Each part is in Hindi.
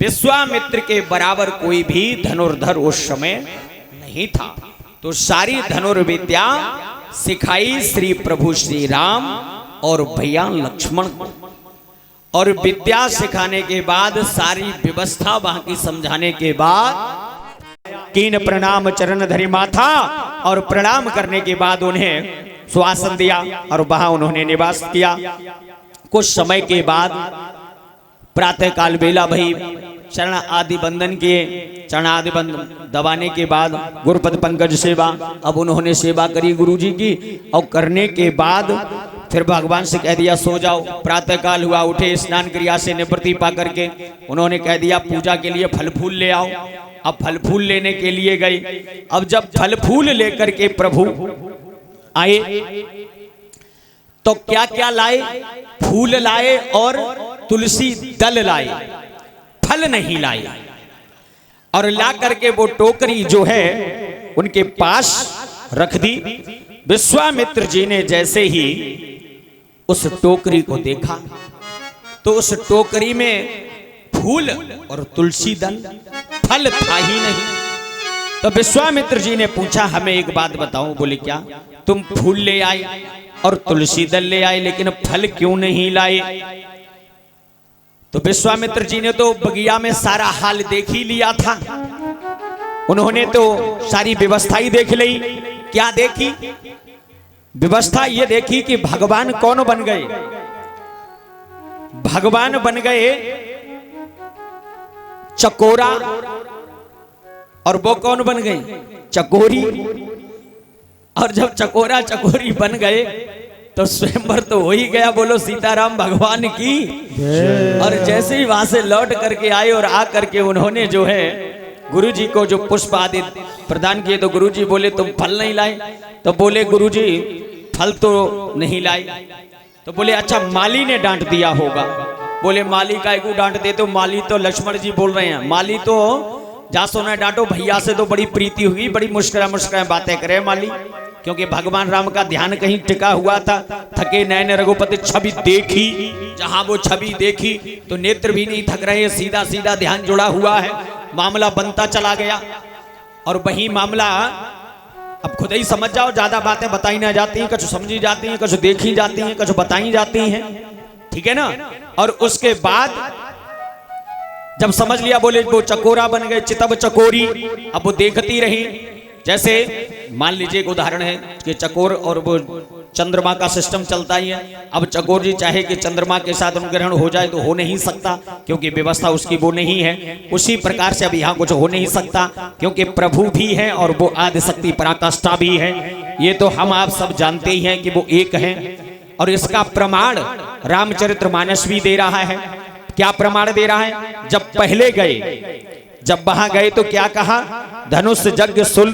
विश्वामित्र के बराबर कोई भी धनुर्धर उस समय नहीं था। तो सारी धनुर्विद्या सिखाई श्री प्रभु श्री राम और भैया लक्ष्मण को। और विद्या सिखाने के बाद सारी व्यवस्था वहां की समझाने के बाद कीन प्रणाम चरण धरि माथा, और प्रणाम करने के बाद उन्हें सुआसन दिया और वहां उन्होंने निवास किया। कुछ समय के बाद प्रातः काल बेला भई, चरण आदि बंदन किए, चरण आदि बंदन दबाने के बाद गुरुपद पंकज सेवा, अब उन्होंने सेवा करी गुरुजी की। और करने के बाद फिर भगवान से कह दिया सो जाओ। प्रातः काल हुआ, उठे, स्नान क्रिया से निवृत्ति पा करके उन्होंने कह दिया पूजा के लिए फल फूल ले आओ। अब फल फूल लेने के लिए गए। अब जब फल फूल लेकर के प्रभु आए तो क्या क्या लाए? फूल लाए और तुलसी दल लाए, फल नहीं लाए। और ला करके वो टोकरी जो है उनके पास रख दी। विश्वामित्र जी ने जैसे ही उस टोकरी को देखा तो उस टोकरी में फूल और तुलसी दल, फल था ही नहीं। तो विश्वामित्र जी ने पूछा हमें एक बात बताओ। बोले क्या? तुम फूल ले आए और तुलसी दल ले आए, लेकिन फल क्यों नहीं लाए? तो विश्वामित्र जी ने तो बगिया में सारा हाल देख ही लिया था। उन्होंने तो सारी व्यवस्था ही देख ली। क्या देखी व्यवस्था? ये देखी कि भगवान कौन बन गए? भगवान बन गए चकोरा, और वो कौन बन गई? चकोरी। और जब चकोरा चकोरी बन गए तो स्वयंवर तो हो ही गया। बोलो सीताराम भगवान की। और जैसे ही वहां से लौट करके आए और आ करके उन्होंने जो है गुरुजी को जो पुष्प आदि प्रदान किए, तो गुरुजी बोले तुम फल नहीं लाए। तो बोले गुरुजी फल तो नहीं लाए। तो बोले अच्छा माली ने डांट दिया होगा। बोले माली काय को डांट दे? तो माली तो लक्ष्मण जी बोल रहे हैं, माली तो जासो न डांटो, भैया से तो बड़ी प्रीति हुई, बड़ी मुस्कुरा मुस्कुरा बातें करे माली। क्योंकि भगवान राम का ध्यान कहीं टिका हुआ था। थके नयन रघुपति छवि देखी, जहां वो छवि देखी तो नेत्र भी नहीं थक रहे, सीधा सीधा ध्यान जुड़ा हुआ है। मामला बनता चला गया। और वही मामला अब खुद ही समझ जाओ, ज्यादा बातें बताई ना जाती हैं, कुछ समझी जाती हैं, कुछ देखी जाती हैं, कुछ बताई जाती हैं, ठीक है ना। और उसके बाद जब समझ लिया, बोले वो चकोरा बन गए, चितब चकोरी। अब वो देखती रही। जैसे मान लीजिए एक उदाहरण है कि चकोर और वो चंद्रमा का सिस्टम चलता ही है। अब चकोर जी चाहे कि चंद्रमा के साथ ग्रहण हो जाए तो हो नहीं सकता, क्योंकि व्यवस्था उसकी वो नहीं है। उसी प्रकार से अब यहाँ कुछ हो नहीं सकता, क्योंकि प्रभु भी है और वो आदि शक्ति पराकाष्ठा भी है। ये तो हम आप सब जानते ही हैं कि वो एक है। और इसका प्रमाण रामचरितमानस भी दे रहा है। क्या प्रमाण दे रहा है? जब पहले गए, जब वहां गए तो क्या कहा? धनुष यज्ञ सुल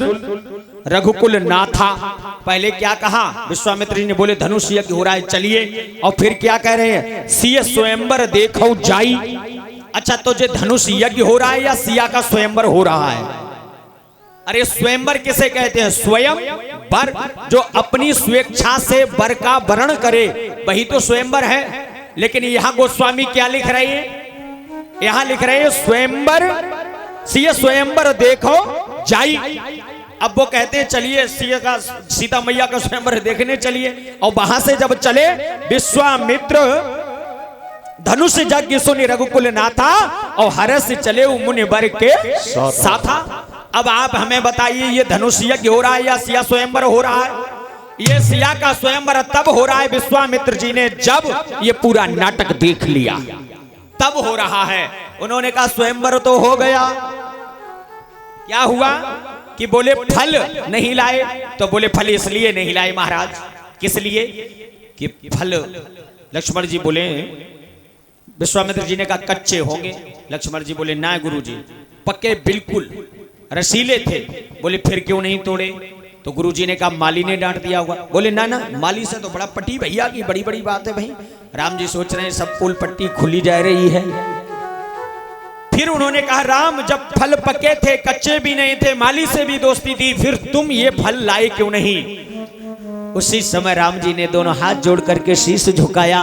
रघुकुल नाथा। पहले क्या कहा? विश्वामित्र जी ने बोले धनुष यज्ञ हो रहा है, चलिए। और फिर क्या कह रहे हैं? सिय स्वयंवर देखो जाई। अच्छा, तो जो धनुष यज्ञ हो रहा है या सिया का स्वयंवर हो रहा है? अरे स्वयंवर किसे कहते हैं? स्वयं वर, जो अपनी स्वेच्छा से वर का वर्ण करे वही तो स्वयंवर है। लेकिन यहाँ गोस्वामी क्या लिख रहे हैं? यहाँ लिख रहे हैं स्वयंवर, सिय स्वयंवर देखो जाई। अब वो कहते हैं चलिए सीता मैया का स्वयंवर देखने चलिए। और वहां से जब चले, विश्वामित्र धनुष यज्ञ सुनि रघुकुल नाथा, और हरस चले मुनि वर के साथा। अब आप हमें बताइए, ये धनुष यज्ञ हो रहा है या सिया स्वयंवर हो रहा है? ये सिया का स्वयंवर तब हो रहा है विश्वामित्र जी ने जब ये पूरा नाटक देख लिया, तब हो रहा है। उन्होंने कहा स्वयंवर तो हो गया, क्या हुआ कि बोले फल नहीं लाए। तो बोले फल इसलिए नहीं लाए महाराज, किस लिए कि फल, लक्ष्मण जी बोले, विश्वामित्र जी ने कहा कच्चे होंगे। लक्ष्मण जी बोले ना गुरुजी, पक्के बिल्कुल रसीले थे। बोले फिर क्यों नहीं तोड़े? तो गुरुजी ने कहा माली ने डांट दिया होगा। बोले ना ना, माली से तो बड़ा पट्टी भैया की बड़ी बड़ी बात है भाई। राम जी सोच रहे हैं सब पुल पट्टी खुली जा रही है। फिर उन्होंने कहा राम, जब फल पके थे, कच्चे भी नहीं थे, माली से भी दोस्ती थी, फिर तुम ये फल लाए क्यों नहीं? उसी समय राम जी ने दोनों हाथ जोड़ करके शीश झुकाया।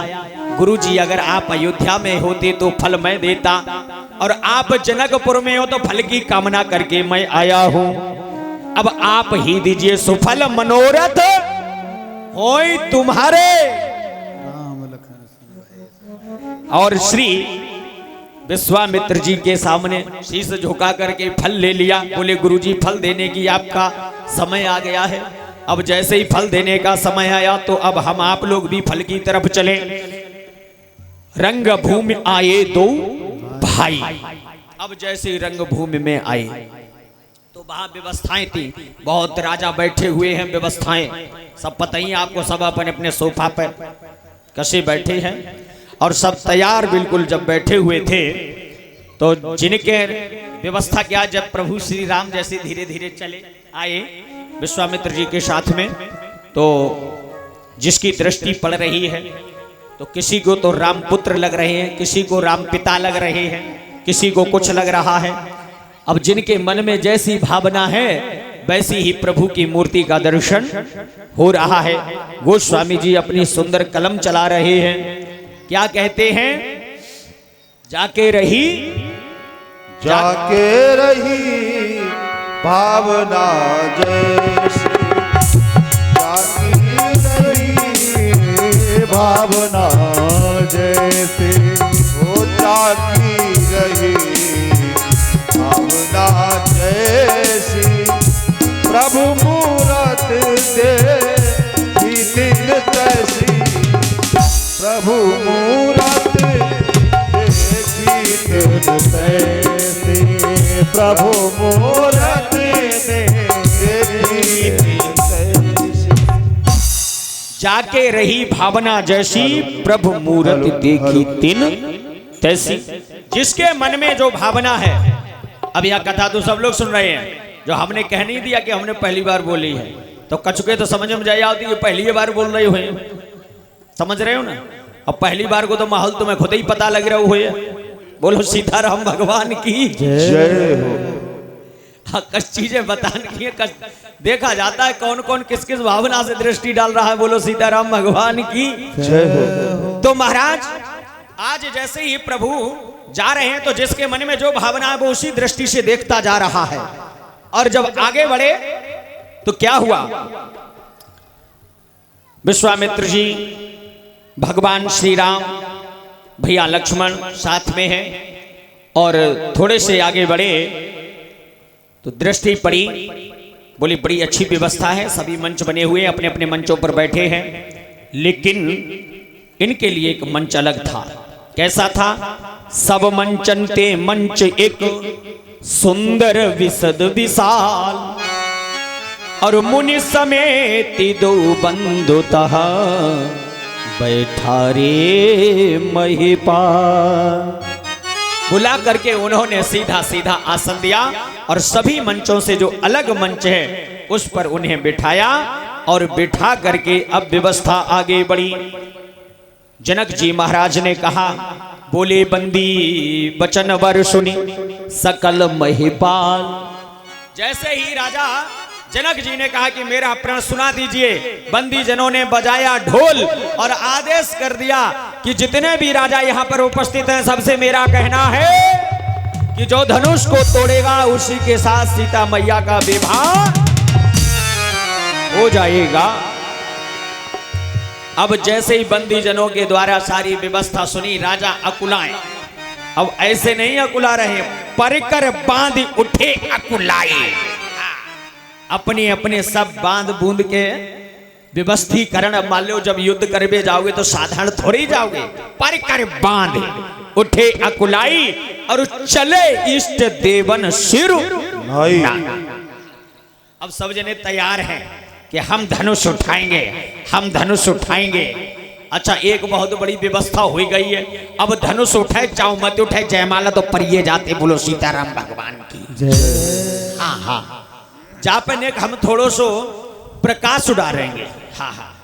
गुरुजी, अगर आप अयोध्या में होते तो फल मैं देता, और आप जनकपुर में हो तो फल की कामना करके मैं आया हूं। अब आप ही दीजिए सुफल मनोरथ होय तुम्हारे। और श्री विश्वामित्र जी के सामने शीश झुका करके फल ले लिया। बोले गुरुजी फल देने की आपका समय आ गया है। अब जैसे ही फल देने का समय आया तो अब हम आप लोग भी फल की तरफ चले। रंग भूमि आए दो भाई। अब जैसे ही रंग भूमि में आए तो वहां व्यवस्थाएं थी, बहुत राजा बैठे हुए हैं, व्यवस्थाएं सब पता ही आपको, सब अपने अपने सोफा पर कसे बैठे हैं और सब तैयार बिल्कुल जब बैठे हुए थे तो जिनके व्यवस्था क्या, जब प्रभु श्री राम जैसे धीरे धीरे चले आए विश्वामित्र जी के साथ में, तो जिसकी दृष्टि पड़ रही है तो किसी को तो राम पुत्र लग रहे हैं, किसी को राम पिता लग रहे हैं, किसी को कुछ लग रहा है। अब जिनके मन में जैसी भावना है वैसी ही प्रभु की मूर्ति का दर्शन हो रहा है। गोस्वामी जी अपनी सुंदर कलम चला रहे हैं। क्या कहते हैं? जाके रही भावना जैसी, भावना जैसे हो जाती रही, भावना जैसी प्रभु मूरत देखी तैसी, प्रभु मूरत देखी तैसी, प्रभु मूरत जाके रही भावना जैसी, प्रभु मूरत देखी तिन तैसी। जिसके मन में जो भावना है, अब यह कथा तो सब लोग सुन रहे हैं, जो हमने कह नहीं दिया कि हमने पहली बार बोली है, तो कचुके तो समझ में जाए आती है पहली बार बोल रहे हुए, समझ रहे हो ना। अब पहली बार को तो माहौल तुम्हें खुद ही पता लग रहा हुए। बोलो सीताराम भगवान की जय हो। हाँ, कुछ चीजें बताने की देखा जाता है कौन कौन किस किस भावना से दृष्टि डाल रहा है। बोलो सीताराम भगवान की जय हो। तो महाराज आज जैसे ही प्रभु जा रहे हैं तो जिसके मन में जो भावना है वो उसी दृष्टि से देखता जा रहा है। और जब आगे बढ़े तो क्या हुआ, विश्वामित्र जी, भगवान श्री राम, भैया लक्ष्मण साथ में हैं और थोड़े से आगे बढ़े तो दृष्टि पड़ी। बोली बड़ी अच्छी व्यवस्था है, सभी मंच बने हुए अपने अपने मंचों पर बैठे हैं, लेकिन इनके लिए एक मंच अलग था। कैसा था? सब मंचन ते मंच एक सुंदर विशद विशाल, और मुनि समेत दो बंधुतः बैठा रे महिपाल। बुला करके उन्होंने सीधा सीधा आसन दिया और सभी मंचों से जो अलग मंच है उस पर उन्हें बिठाया और बिठा करके अब व्यवस्था आगे बढ़ी। जनक जी महाराज ने कहा, बोले बंदी वचन वर सुनी सकल महिपाल। जैसे ही राजा जनक जी ने कहा कि मेरा प्रण सुना दीजिए, बंदी जनों ने बजाया ढोल और आदेश कर दिया कि जितने भी राजा यहाँ पर उपस्थित हैं सबसे मेरा कहना है कि जो धनुष को तोड़ेगा उसी के साथ सीता मैया का विवाह हो जाएगा। अब जैसे ही बंदी जनों के द्वारा सारी व्यवस्था सुनी, राजा अकुलाए। अब ऐसे नहीं अकुला रहे, परिकर बांध उठे अकुलाए। अपने अपने सब बांध बूंद के व्यवस्थीकरण। अब मान लो जब युद्ध करवे जाओगे तो साधारण थोड़ी जाओगे, परिकर बांध उठे अकुलाई और चले इष्ट देवन सिर। अब सब जने तैयार हैं कि हम धनुष उठाएंगे, हम धनुष उठाएंगे। अच्छा, एक बहुत बड़ी व्यवस्था हो गई है। अब धनुष उठाए चाहो मत उठाए, जयमाला तो परिये जाते। बोलो सीताराम भगवान की जय। हाँ हाँ, जापन एक हम थोड़ो सो प्रकाश उड़ाएंगे। हाँ हाँ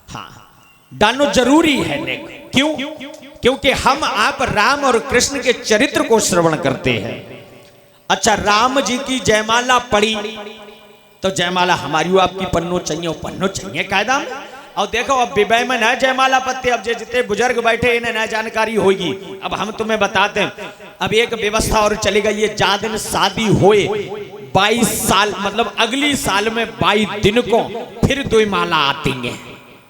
हाँ, डालना जरूरी है ने। क्यों? क्योंकि हम आप राम और कृष्ण के चरित्र को श्रवण करते हैं। अच्छा, राम जी की जयमाला पड़ी तो जयमाला हमारी आपकी पन्नो चाहिए, पन्नो चाहिए कायदा में। और देखो अब विवाह में न जयमाला पत्ते, अब जितने बुजुर्ग बैठे इन्हें न जानकारी होगी। अब हम तुम्हें बताते हैं, अब एक व्यवस्था और चली गई है, जा दिन शादी होए 22 साल मतलब अगली साल में 22 दिन को फिर दो माला आती है।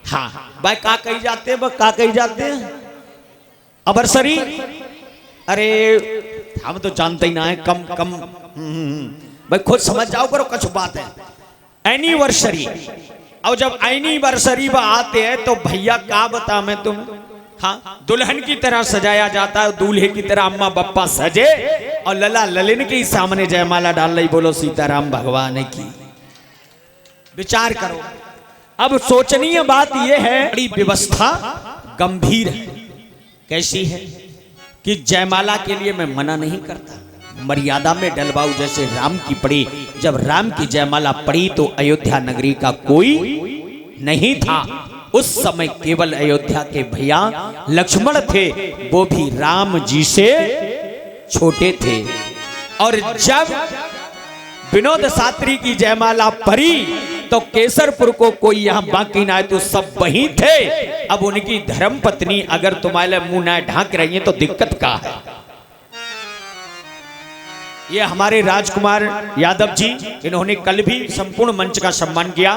हाँ भाई का कही जाते हैं, का कही जाते हैं अबरसरी। अरे हम तो जानते ही ना है, कम कम भाई खुद समझ जाओ करो, कुछ बात है एनिवर्सरी। और जब एनिवर्सरी पर आते हैं तो भैया क्या बता मैं तुम, हाँ दुल्हन की तरह सजाया जाता है, दूल्हे की तरह अम्मा बप्पा सजे और लला ललिन के सामने जयमाला डाल रही, बोलो सीताराम भगवान की। विचार करो। अब सोचनीय बात यह है, बड़ी व्यवस्था गंभीर है। कैसी है कि जयमाला के लिए मैं मना नहीं करता, मर्यादा में डलवाऊ। जैसे राम की पड़ी, जब राम की जयमाला पड़ी तो अयोध्या नगरी का कोई नहीं था। उस समय केवल अयोध्या के भैया लक्ष्मण थे, वो भी राम जी से छोटे थे। और जब विनोद शास्त्री की जयमाला पड़ी तो केसरपुर को कोई यहाँ बाकी ना है, तो सब वही थे। अब उनकी धर्म पत्नी अगर तुम्हारे मुंह ना ढांक रही है तो दिक्कत क्या है। ये हमारे राजकुमार यादव जी, इन्होंने कल भी संपूर्ण मंच का सम्मान किया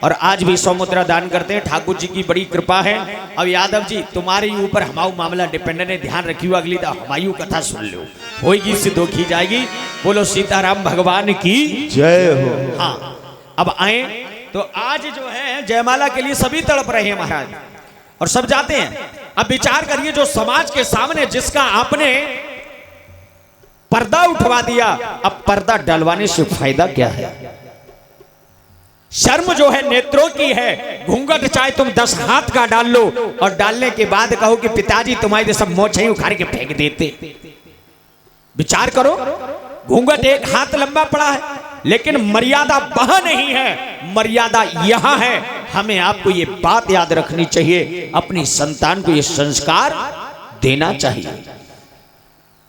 और आज भी 100 मुद्रा दान करते हैं। ठाकुर जी की बड़ी कृपा है। अब यादव जी तुम्हारे ऊपर हमारा मामला डिपेंडेंट है, ध्यान रखियो, अगली तो हमारी कथा सुन लो, होगी सिद्ध की जाएगी। बोलो सीताराम भगवान की जय हो। हाँ अब आए तो आज जो है जयमाला के लिए सभी तड़प रहे हैं महाराज, और सब जाते हैं। अब विचार करिए, जो समाज के सामने जिसका आपने पर्दा उठवा दिया, अब पर्दा डलवाने से फायदा क्या है। शर्म जो है नेत्रों की है। घूंघट चाहे तुम 10 हाथ का डाल लो और डालने के बाद कहो कि पिताजी तुम्हारे सब मोछे उखाड़ के फेंक देते। विचार करो, घूंघट 1 हाथ लंबा पड़ा है, लेकिन मर्यादा वहां नहीं है, मर्यादा यहां है। हमें आपको ये बात याद रखनी चाहिए, अपनी संतान को ये संस्कार देना चाहिए।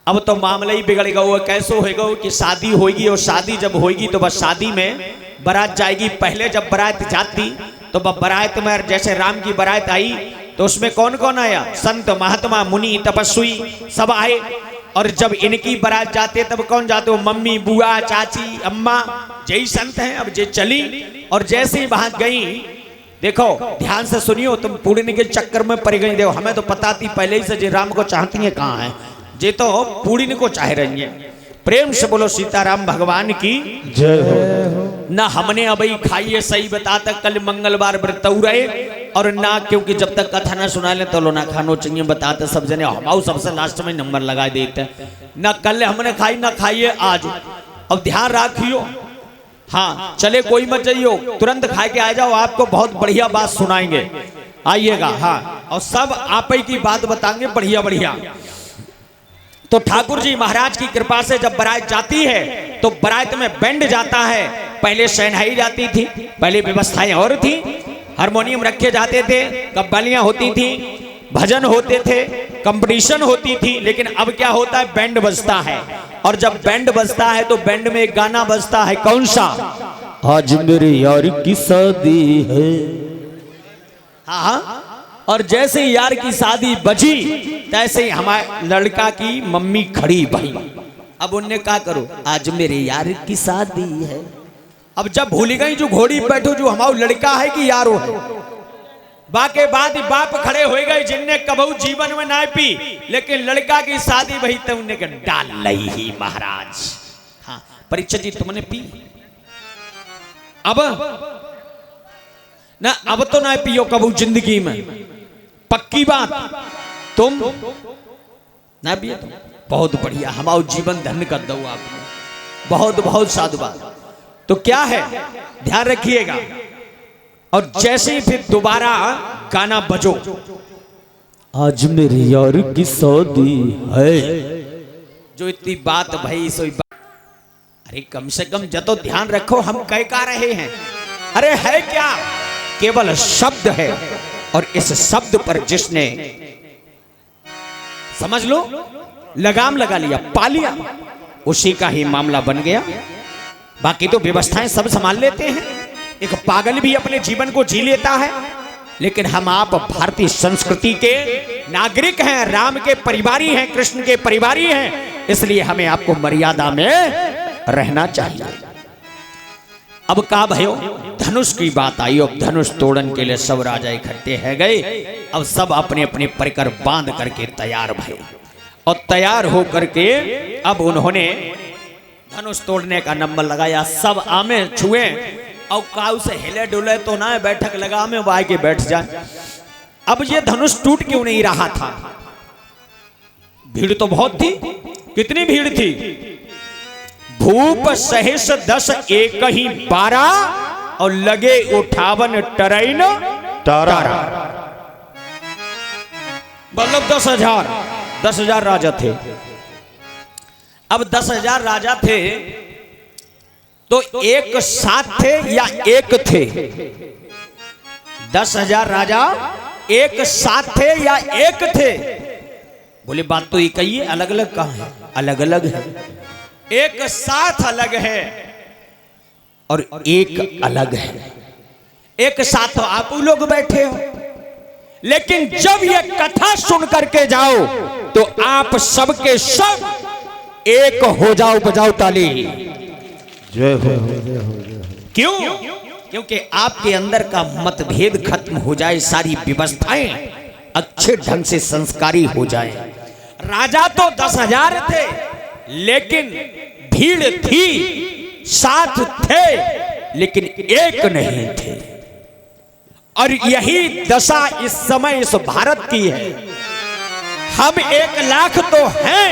अब तो मामला ही बिगड़ गया। कैसे होगा कि शादी होगी, और शादी जब होगी तो बस शादी में बारात जाएगी। पहले जब बारात जाती तो बारात में जैसे राम की बारात आई तो उसमें कौन कौन आया, संत महात्मा मुनि तपस्वी सब आए। और जब इनकी बारात जाते तब कौन जाते, मम्मी बुआ चाची अम्मा, यही संत हैं। अब जे चली और जैसे ही वहां गई, देखो ध्यान से सुनियो, तुम पूर्ण के चक्कर में पड़ गई। देखो हमें तो पता थी पहले ही से जे राम को चाहती है, कहाँ है जे तो पूर्ण को चाह रही है। प्रेम से बोलो सीताराम भगवान की जय हो। ना हमने अभी खाई है, सही बताता कल मंगलवार व्रत रहे, और ना क्योंकि जब तक कथा ना सुना ले तो लो ना खानो चाहिए बताते सब जने, हमारे सबसे लास्ट में नंबर लगा देते। ना कल हमने खाई ना खाइए आज। अब ध्यान रखियो, हाँ चले कोई मत जाइयो, तुरंत खा के आ जाओ, आपको बहुत बढ़िया बात सुनाएंगे, आइएगा। हाँ और सब आप ही की बात बताएंगे बढ़िया बढ़िया। तो ठाकुर जी महाराज की कृपा से जब बारात जाती है तो बारात में बैंड जाता है। पहले शहनाई जाती थी, पहले व्यवस्थाएं और थी, हारमोनियम रखे जाते थे, कव्वालियां होती थी, भजन होते थे, कंपटीशन होती थी। लेकिन अब क्या होता है, बैंड बजता है। और जब बैंड बजता है तो बैंड में एक गाना बजता है, कौन सा, आज मेरे यार की शादी है। हाँ, और जैसे ही यार की शादी बजी तैसे ही हमारे लड़का की मम्मी खड़ी भाई। अब उनने क्या करो, आज मेरे यार की शादी है। अब जब भूल गई जो घोड़ी बैठो जो हमारा लड़का है कि यारो है, बाके बाद बाप खड़े हो गए जिनने कबू जीवन में ना पी, लेकिन लड़का की शादी वही तो उन्हें डाल लई ही महाराज। हाँ परीक्षा जी तुमने पी, अब ना अब तो ना पियो कबू जिंदगी में, पक्की बात। तुम ना पिए तुम, बहुत बढ़िया, हमारा जीवन धन्य कर दो आपने, बहुत बहुत साधुवाद। तो क्या है ध्यान रखिएगा। और जैसे ही फिर दोबारा गाना बजो, आज मेरे यार की शादी है, जो इतनी बात भाई सोई बात, अरे कम से कम जतो ध्यान रखो हम कह का रहे हैं। अरे है क्या, केवल शब्द है, और इस शब्द पर जिसने समझ लो लगाम लगा लिया, पा लिया, उसी का ही मामला बन गया। बाकी तो व्यवस्थाएं सब संभाल लेते हैं। एक पागल भी अपने जीवन को जी लेता है, लेकिन हम आप भारतीय संस्कृति के नागरिक हैं, राम के परिवारी हैं, कृष्ण के परिवारी हैं, इसलिए हमें आपको मर्यादा में रहना चाहिए। अब का भयो धनुष की बात आई। अब धनुष तोड़न के लिए सब राजा इकट्ठे है गए। अब सब अपने अपने परिकर बांध करके तैयार भये और तैयार हो करके अब उन्होंने धनुष तोड़ने का नंबर लगाया। सब आमे छुए और काऊ से हिले डुले तो ना बैठक लगा में वाय के बैठ जाए। अब ये धनुष टूट क्यों नहीं रहा था? भीड़ तो बहुत थी। कितनी भीड़ थी? भूप सहिष 10 एक ही 12 और लगे 58 टरैन तारा। मतलब 10,000 राजा थे। अब 10,000 राजा थे तो एक साथ थे या एक थे? 10,000 राजा एक साथ थे या एक थे? बोले बात तो एक ही है, अलग अलग कहां है? अलग अलग है। एक साथ अलग है और एक अलग है। एक साथ तो आप लोग बैठे हो, लेकिन जब ये कथा सुन करके जाओ तो आप सबके सब एक हो जाओ। बजाओ ताली, जय हो। क्यों? क्योंकि आपके अंदर का मतभेद खत्म हो जाए, सारी व्यवस्थाएं अच्छे ढंग से संस्कारी हो जाए। राजा तो 10,000 थे, लेकिन भीड़ थी, साथ थे, लेकिन एक नहीं थे। और यही दशा इस समय इस भारत की है। हम 1 लाख तो हैं,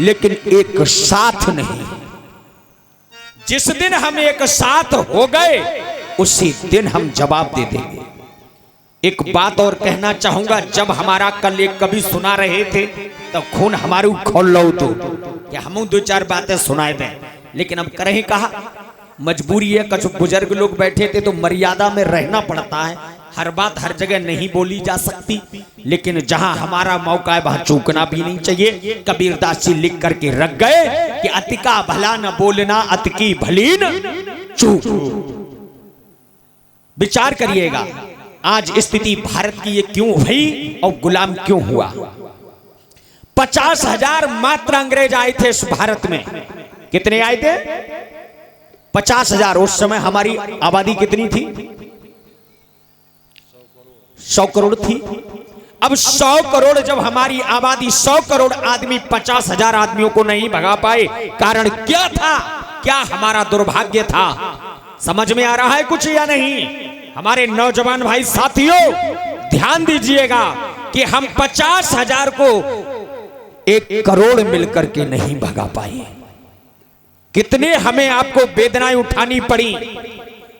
लेकिन एक साथ नहीं। जिस दिन हम एक साथ हो गए उसी दिन हम जवाब दे देंगे। एक बात और कहना चाहूंगा, जब हमारा कल एक कवि सुना रहे थे तो खून हमारू खोल लो तो क्या हम 2-4 बातें सुनाए दें, लेकिन अब करें कहा, मजबूरी है। कुछ बुजुर्ग लोग बैठे थे तो मर्यादा में रहना पड़ता है। हर बात हर जगह नहीं बोली जा सकती, लेकिन जहां हमारा मौका है वहां चूकना भी नहीं चाहिए। कबीरदास जी लिख करके रख गए कि अति का भला न बोलना, अति की भली न चूक। विचार करिएगा, आज स्थिति भारत की ये क्यों हुई और गुलाम क्यों हुआ? 50,000 मात्र अंग्रेज आए थे इस भारत में। कितने आए थे? 50,000। उस समय हमारी आबादी कितनी थी? 100 करोड़ थी। अब 100 करोड़ जब हमारी आबादी 100 करोड़ आदमी 50,000 आदमियों को नहीं भगा पाए, कारण क्या था? क्या हमारा दुर्भाग्य था? समझ में आ रहा है कुछ या नहीं? हमारे नौजवान भाई साथियों, ध्यान दीजिएगा कि हम 50,000 को 1 करोड़ मिलकर के नहीं भगा पाए। कितने हमें आपको वेदनाएं उठानी पड़ी।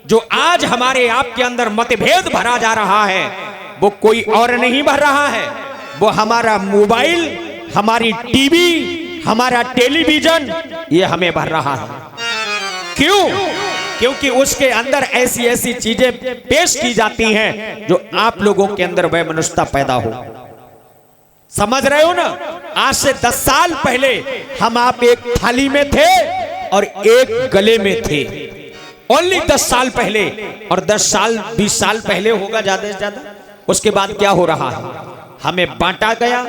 जो आज हमारे आपके अंदर मतभेद भरा जा रहा है वो कोई और नहीं भर रहा है, वो हमारा मोबाइल, हमारी टीवी, हमारा टेलीविजन, ये हमें भर रहा है। क्यों? क्योंकि उसके अंदर ऐसी ऐसी चीजें पेश की जाती हैं जो आप लोगों के अंदर वैमनस्यता पैदा हो। समझ रहे हो ना? आज से 10 साल पहले हम आप एक थाली में थे और एक गले में थे। ओनली 10 साल पहले, और 10 साल 20 साल पहले होगा ज्यादा से ज्यादा। उसके बाद क्या हो रहा है? हमें बांटा गया,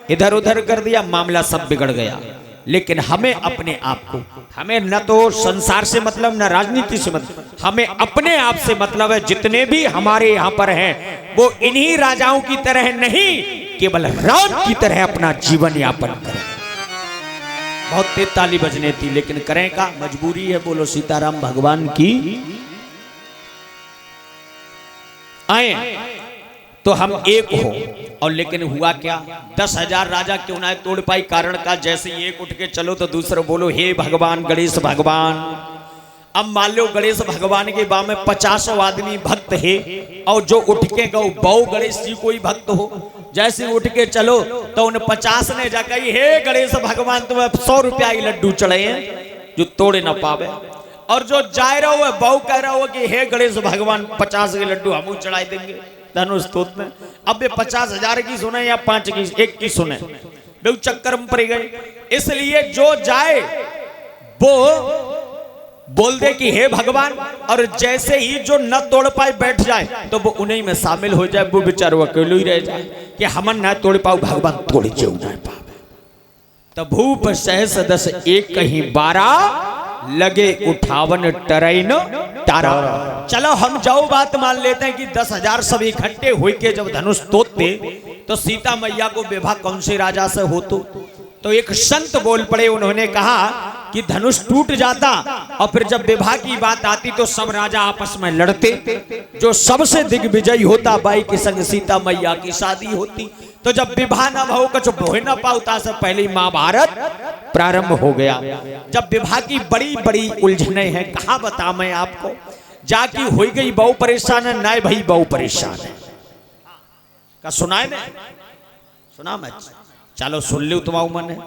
इधर उधर कर दिया, मामला सब बिगड़ गया। लेकिन हमें अपने आप को, हमें न तो संसार से मतलब न राजनीति से मतलब, हमें अपने आप से मतलब है। जितने भी हमारे यहाँ पर हैं वो इन्हीं राजाओं की तरह नहीं, केवल राम की तरह अपना जीवन यापन करें। बहुत तेज ताली बजने थी, लेकिन करें का, मजबूरी है। बोलो सीताराम भगवान की। आए तो हम एक हो, और लेकिन हुआ क्या? 10,000 राजा क्यों ना तोड़ पाई? कारण का, जैसे एक उठ के चलो तो दूसरा बोलो हे भगवान गणेश भगवान। अब मान लो गणेश भगवान के बा में 50 आदमी भक्त है, और जो उठ के गौ बहु गणेश जी कोई भक्त हो, जैसे उठ के चलो तो उन 50 ने जाकर हे गणेश भगवान तुम्हें 100 रुपया की लड्डू चढ़े हैं जो तोड़े ना पावे। और जो जा रहा हो बहु कह रहा हो कि हे गणेश भगवान 50 के लड्डू हम चढ़ाई देंगे धनुष तोत में। अब ये 50,000 की सुने या 5 की, 1 की सुने, बेउ चक्कर में पड़ गए। इसलिए जो जाए वो बोल दे कि हे भगवान, और जैसे ही जो न तोड़ पाए बैठ जाए तो वो उन्हीं में शामिल हो जाए, वो बेचारो अकेले ही रह जाए कि हमन न तोड़ पाओ, भगवान तोड़ जेऊ न पावे। तब भूप सहस दस एक कहीं 12 लगे उठावन टरैन तारा। चलो हम जाओ बात मान लेते हैं कि 10,000 सब इकट्ठे हुई के जब धनुष तोड़ते तो सीता मैया को विवाह कौन से राजा से हो? तो एक संत बोल पड़े, उन्होंने कहा कि धनुष टूट जाता और फिर जब विवाह की बात आती तो सब राजा आपस में लड़ते, जो सबसे दिग्विजयी होता बाई के संग सीता मैया की शादी होती। तो जब विवाह न हो कुछ हो न पाता से पहले महाभारत प्रारंभ हो गया। जब विवाह की बड़ी बड़ी उलझने हैं, कहा बता मैं आपको, जाकी हो गई बहु परेशान है, नए भाई बहु परेशान है। का सुनाए ना, सुना मैं, चलो सुन लो तुम्हारा मन है।